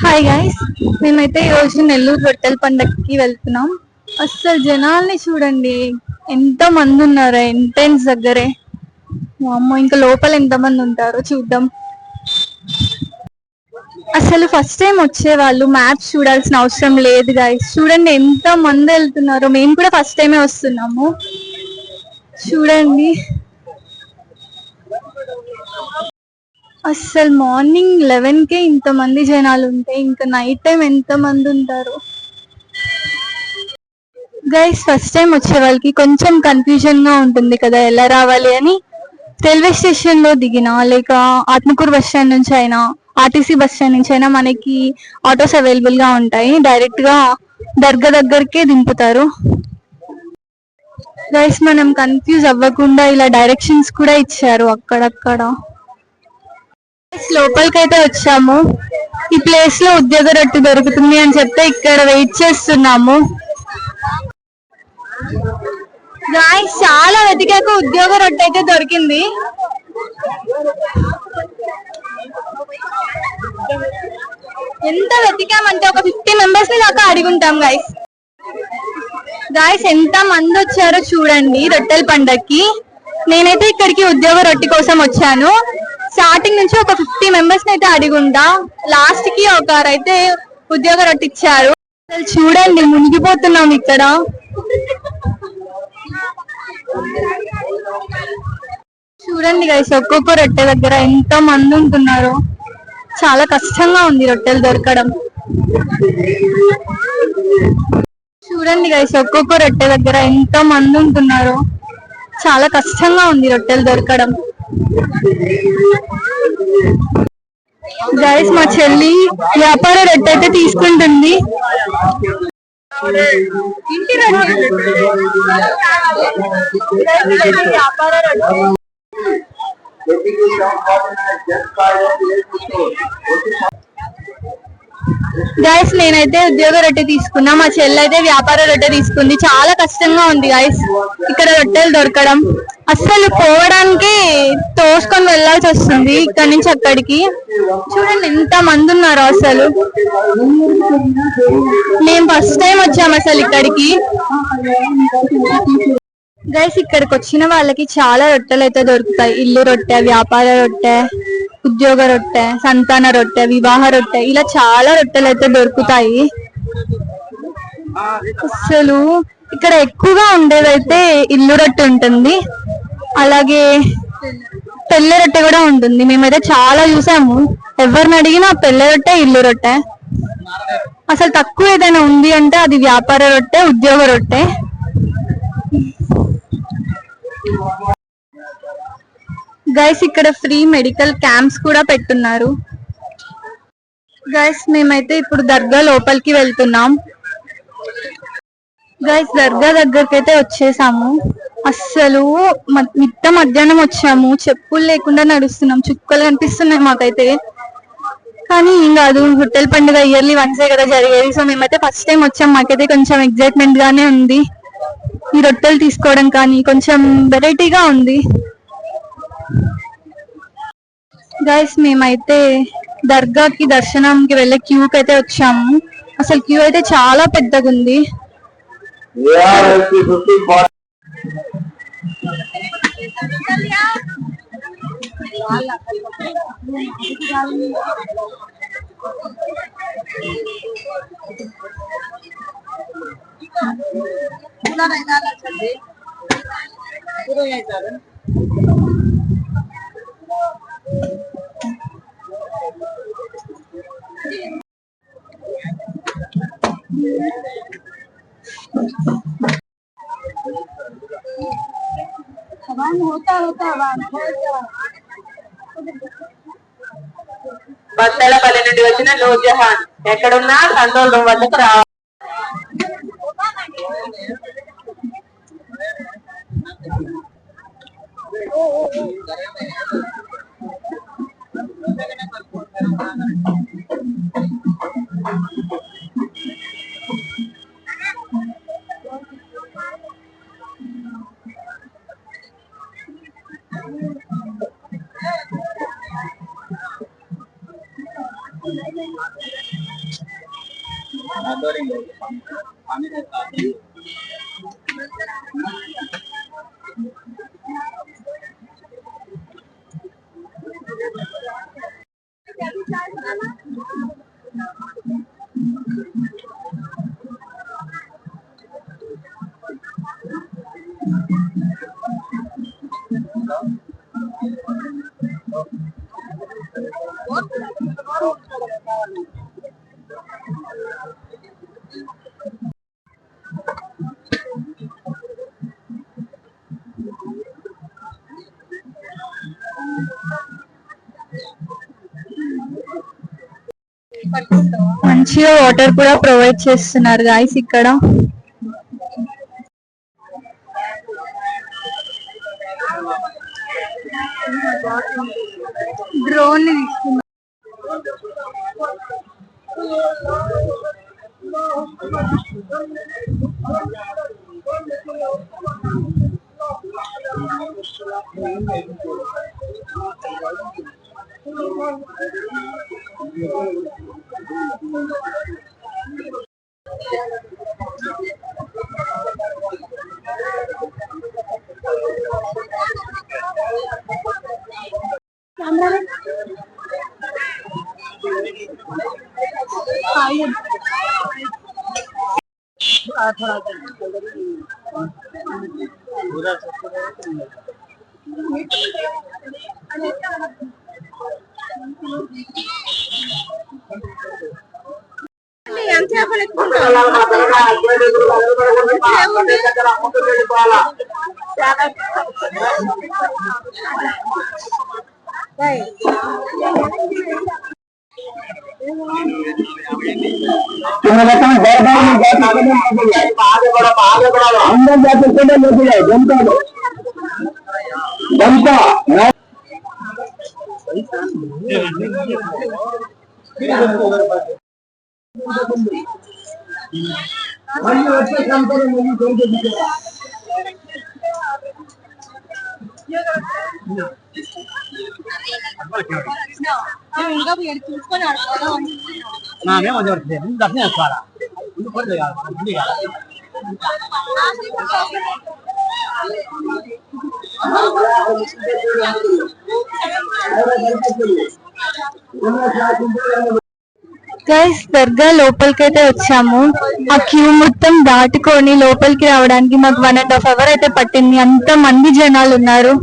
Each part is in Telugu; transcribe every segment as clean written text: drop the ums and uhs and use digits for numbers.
హాయ్ గైస్, మేమైతే ఈరోజు నెల్లూరు రొట్టెల పండగకి వెళ్తున్నాం. అస్సలు జనాల్ని చూడండి, ఎంత మంది ఉన్నారో ఎంట్రన్స్ దగ్గరే. అమ్మో, ఇంకా లోపల ఎంత మంది ఉంటారో చూద్దాం. అసలు ఫస్ట్ టైం వచ్చే వాళ్ళు మ్యాప్స్ చూడాల్సిన అవసరం లేదు గైస్. చూడండి ఎంత మంది వెళ్తున్నారో. మేము కూడా ఫస్ట్ టైమే వస్తున్నాము. చూడండి, అస్సలు మార్నింగ్ 11కే ఇంత మంది జనాలు ఉంటే ఇంకా నైట్ టైం ఎంత మంది ఉంటారు గైస్. ఫస్ట్ టైం వచ్చే వాళ్ళకి కొంచెం కన్ఫ్యూజన్ గా ఉంటుంది కదా, ఎలా రావాలి అని. రైల్వే స్టేషన్ లో దిగినా లేక ఆత్మకూరు బస్ స్టాండ్ నుంచి అయినా, ఆర్టీసీ బస్ స్టాండ్ నుంచి అయినా మనకి ఆటోస్ అవైలబుల్ గా ఉంటాయి. డైరెక్ట్ గా దర్గా దగ్గరకే దింపుతారు గైస్. మనం కన్ఫ్యూజ్ అవ్వకుండా ఇలా డైరెక్షన్స్ కూడా ఇచ్చారు అక్కడక్కడ. లోపలికైతే వచ్చాము. ఈ ప్లేస్ లో ఉద్యోగ రొట్టె దొరుకుతుంది అని చెప్తే ఇక్కడ వెయిట్ చేస్తున్నాము. గాయస్, చాలా వెతికాక ఉద్యోగ రొట్టె అయితే దొరికింది. ఎంత వెతికామంటే ఒక 50 మెంబర్స్ ని దాకా అడిగుంటాం గైస్. ఎంత మంది వచ్చారో చూడండి రొట్టెల పండక్కి. నేనైతే ఇక్కడికి ఉద్యోగ రొట్టె కోసం వచ్చాను. స్టార్టింగ్ నుంచి ఒక 50 మెంబర్స్ అయితే అడిగుంటా. లాస్ట్ కి ఒకరైతే ఉద్యోగ రొట్టె ఇచ్చారు. అసలు చూడండి, మునిగిపోతున్నాం ఇక్కడ. చూడండి గైస్, ఒక్కొక్క రొట్టె దగ్గర ఎంత మంది ఉంటున్నారో. చాలా కష్టంగా ఉంది రొట్టెలు దొరకడం. చూడండి గైస్, ఒక్కొక్క రొట్టె దగ్గర ఎంత మంది ఉంటున్నారో. చాలా కష్టంగా ఉంది రొట్టెలు దొరకడం. గైస్, మా చెల్లి వ్యాపార రొట్టె అయితే తీసుకుంటుంది. ఇంటి వ్యాపార రొట్టె. గైస్, నేనైతే ఉద్యోగ రొట్టె తీసుకున్నా. మా చెల్లి అయితే వ్యాపార రొట్టె తీసుకుంది. చాలా కష్టంగా ఉంది గైస్ ఇక్కడ రొట్టెలు దొరకడం. అస్సలు పోవడానికి తోసుకొని వెళ్లాల్సి వస్తుంది ఇక్కడ నుంచి అక్కడికి. చూడండి ఎంత మంది ఉన్నారో అసలు. మేము ఫస్ట్ టైం వచ్చాము అసలు ఇక్కడికి. గైస్, ఇక్కడికి వచ్చిన వాళ్ళకి చాలా రొట్టెలు అయితే దొరుకుతాయి. ఇల్లు రొట్టె, వ్యాపార రొట్టె, ఉద్యోగ రొట్టె, సంతాన రొట్టె, వివాహ రొట్టె, ఇలా చాలా రొట్టెలు అయితే దొరుకుతాయి. అసలు ఇక్కడ ఎక్కువగా ఉండేదైతే ఇల్లు రొట్టె ఉంటుంది, అలాగే పెళ్లి రొట్టె కూడా ఉంటుంది. మేమైతే చాలా చూసాము. ఎవరిని అడిగినా పెళ్లి రొట్టె, ఇల్లు రొట్టె. అసలు తక్కువ ఏదైనా ఉంది అంటే అది వ్యాపార రొట్టె, ఉద్యోగ రొట్టె. గైస్, ఇక్కడ ఫ్రీ మెడికల్ క్యాంప్స్ కూడా పెట్టున్నారు. గైస్, మేమైతే ఇప్పుడు దర్గా లోపలికి వెళ్తున్నాం. గైస్, దర్గా దగ్గరికి అయితే వచ్చేసాము. అస్సలు మిట్ట మధ్యాహ్నం వచ్చాము. చెప్పులు లేకుండా నడుస్తున్నాం. చుక్కలు కనిపిస్తున్నాయి మాకైతే. కానీ ఏం కాదు, రొట్టెల పండుగ ఇయర్లీ వన్సే కదా జరిగేది. సో మేమైతే ఫస్ట్ టైం వచ్చాం. మాకైతే కొంచెం ఎగ్జైట్మెంట్ గానే ఉంది. ఈ రొట్టెలు తీసుకోవడం కానీ కొంచెం వెరైటీగా ఉంది. గైస్, మేమైతే దర్గాకి దర్శనంకి వెళ్ళే క్యూకి అయితే వచ్చాము. అసలు క్యూ అయితే చాలా పెద్దగా ఉంది. బత్తలపల్లి నుండి వచ్చిన నూర్జహాన్ ఎక్కడున్నా కంట్రోల్ రూమ్ వద్దకు రావాలి. మంచిగా వాటర్ కూడా ప్రొవైడ్ చేస్తున్నారు గాయస్ ఇక్కడ. డ్రోన్ తీసుకున్నాం. గైస్ దర్గా లోపలికైతే వచ్చాము. ఆ క్యూ మొత్తం దాటుకొని లోపలికి రావడానికి మాకు 1.5 hours అయితే పట్టింది. అంత మంది జనాలు ఉన్నారు.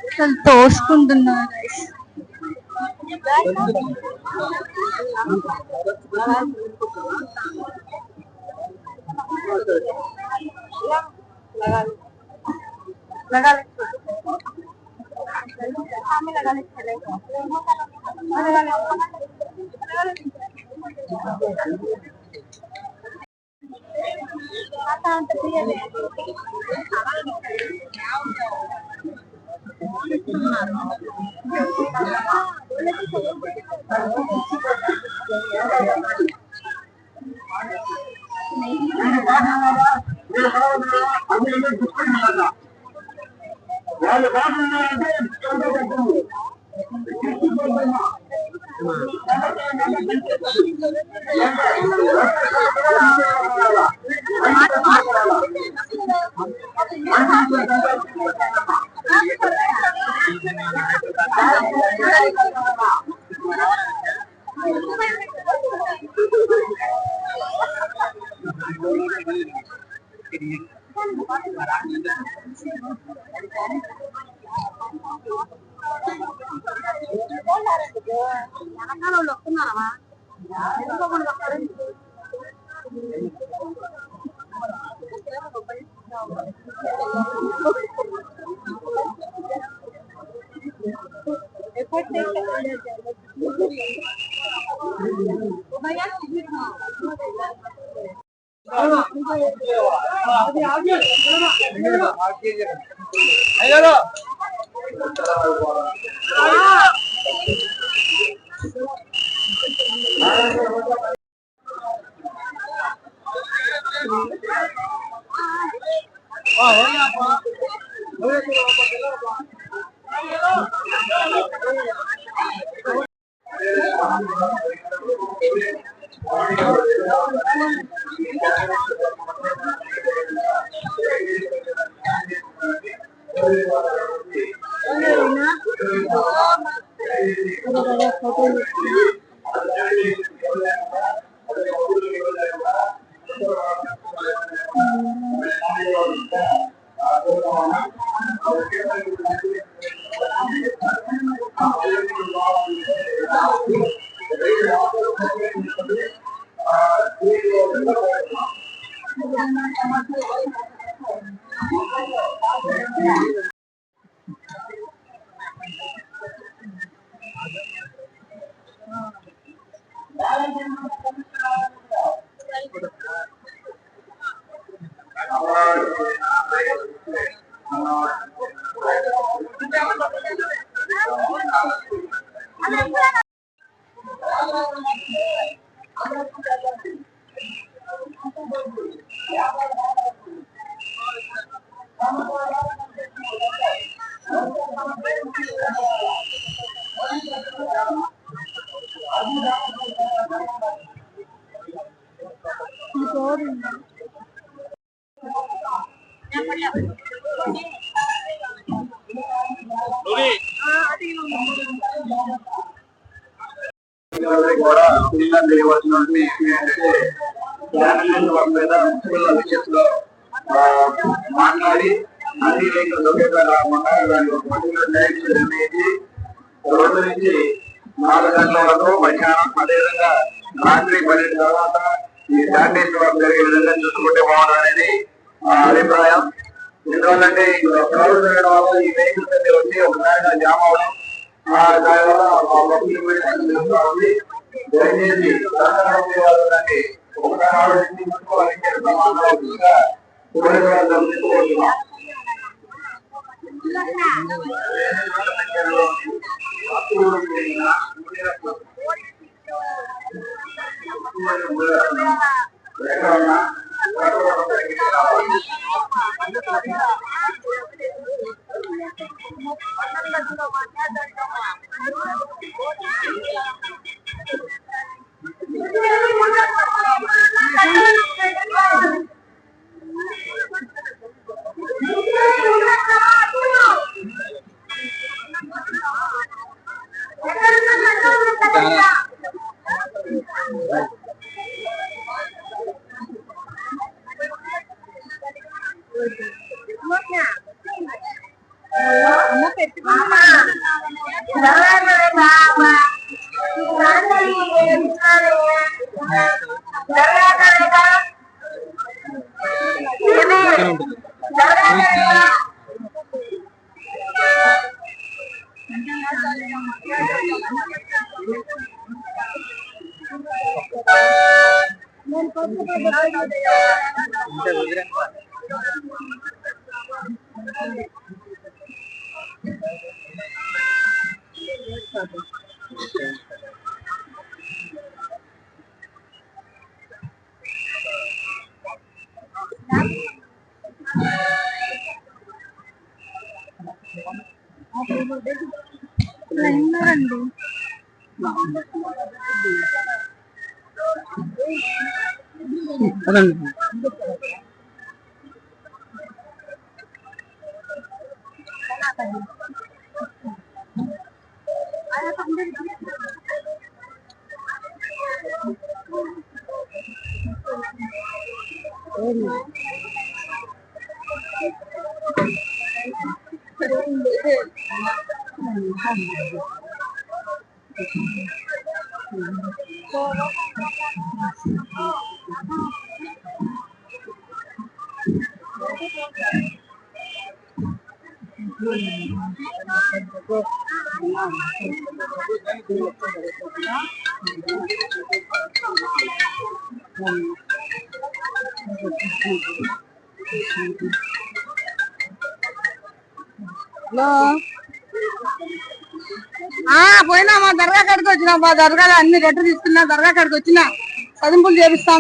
అసలు తోసుకుంటున్నారు. కూడా పిల్లలు చేయవలసినటువంటి ఏంటంటే మీద మున్సిపల్ విషయంలో మాట్లాడి అన్ని రైతులు సౌకర్యంగా కాకుండా దానికి ఒక పర్టికులర్ టైమ్స్ నిర్ణయించి 2 నుంచి 4 గంటల వరకు మధ్యాహ్నం అదేవిధంగా రాత్రి 12 తర్వాత ఈ శానిటైజేషన్ వర్క్ జరిగే విధంగా చూసుకుంటే బాగుంటుంది అనేది అభిప్రాయం. ఎందువల్లంటే క్రౌడ్ జరగడం వల్ల ఈ వెహికల్స్ అన్ని వచ్చి ఒకసారిగా జామ్ అవడం దానివల్ల ఉంది. దయచేసి వాళ్ళకి ఒకసారి ఆలోచించి కోరుతున్నాం. పోయినా మా దర్గా కాడికి వచ్చినా మా దర్గాలో అన్ని గట్టు తీసుకున్నా దర్గా కాడికి వచ్చినా చదువులు చేపిస్తా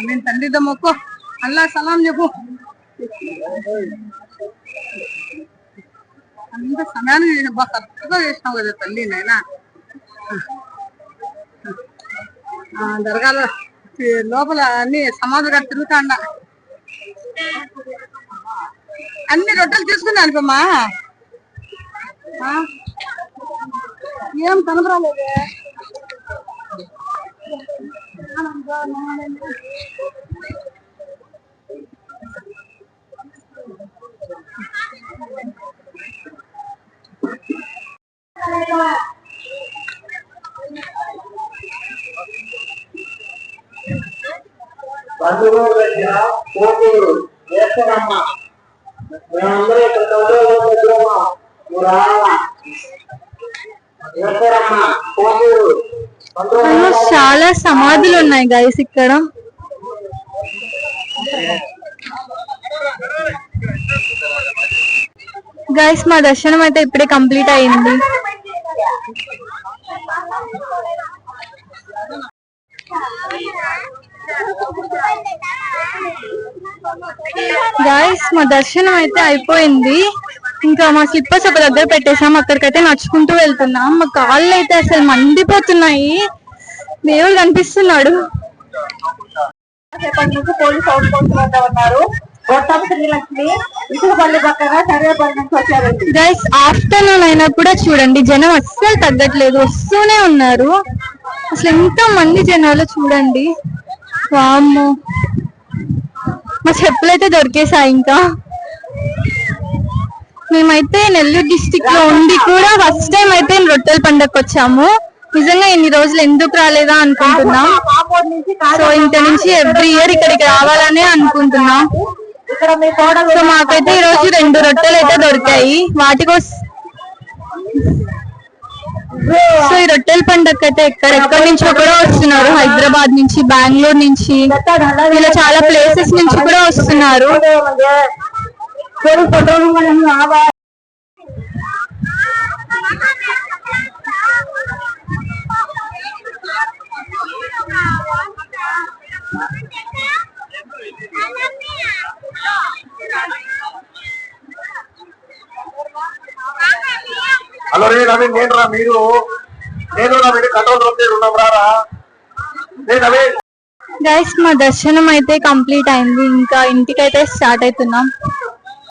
నేను తండ్రితో మొక్కు అల్లా సలాం చెప్పు అంత సమయాన్ని బాగా కరెక్ట్గా చేసినావు కదా తల్లి నాయనా దర్గాలో లోపల అన్ని సమాధులు కట్టి తిరుగుతాండ అన్ని రొట్టెలు తీసుకున్నా అనుకోమ్మా ఏం కనపరాలేదే. బంధువుల దగ్గర పోటీలు చేస్తారమ్మా. మేమందరూ ఇక్కడ చదువుకోవచ్చమ్మా. మీరు రావాలా చేస్తారమ్మా పోటీలు. ఆల్మోస్ట్ చాలా సమాధులు ఉన్నాయి గైస్ ఇక్కడ. గైస్ మా దర్శనం అయితే ఇప్పుడే కంప్లీట్ అయింది. గైస్ మా దర్శనం అయితే అయిపోయింది. ఇంకా మా స్లిప్పర్స్ ఒక దగ్గర పెట్టేసాం. అక్కడికైతే నడుచుకుంటూ వెళ్తున్నాం. మా కాళ్ళు అయితే అసలు మండిపోతున్నాయి. దేవుడు కనిపిస్తున్నాడు. పోలీసు అవుట్ పోస్ట్ వద్ద ఉన్నారు. శ్రీలక్ష్మి ఇసుకపల్లి పక్కన సర్వేపల్లి నుంచి వచ్చారండి. గైస్ ఆఫ్టర్నూన్ అయినా కూడా చూడండి జనం అస్సలు తగ్గట్లేదు, వస్తూనే ఉన్నారు. అసలు ఎంత మంది జనాలు చూడండి. వామ్మో మా చెప్పులైతే దొరికేసాయి. ఇంకా మేమైతే నెల్లూరు డిస్టిక్ లో ఉండి కూడా ఫస్ట్ టైం అయితే రొట్టెల పండగకి వచ్చాము. నిజంగా ఇన్ని రోజులు ఎందుకు రాలేదా అనుకుంటున్నాం. సో ఇంత నుంచి ఎవ్రీ ఇయర్ ఇక్కడికి రావాలనే అనుకుంటున్నాం. సో మాకైతే ఈ రోజు 2 రొట్టెలు అయితే దొరికాయి. వాటి కోసం సో ఈ రొట్టెల పండగకి అయితే ఎక్కడెక్కడి నుంచో కూడా వస్తున్నారు. హైదరాబాద్ నుంచి, బెంగళూరు నుంచి, ఇలా చాలా ప్లేసెస్ నుంచి కూడా వస్తున్నారు. హలో రే నవీన్, నేను రా మీరు నేను నవీన్ కంట్రోల్ రూమ్ ఉన్నాం రారా. గైస్ మా దర్శనం అయితే కంప్లీట్ అయింది. ఇంకా ఇంటికైతే స్టార్ట్ అవుతున్నాం.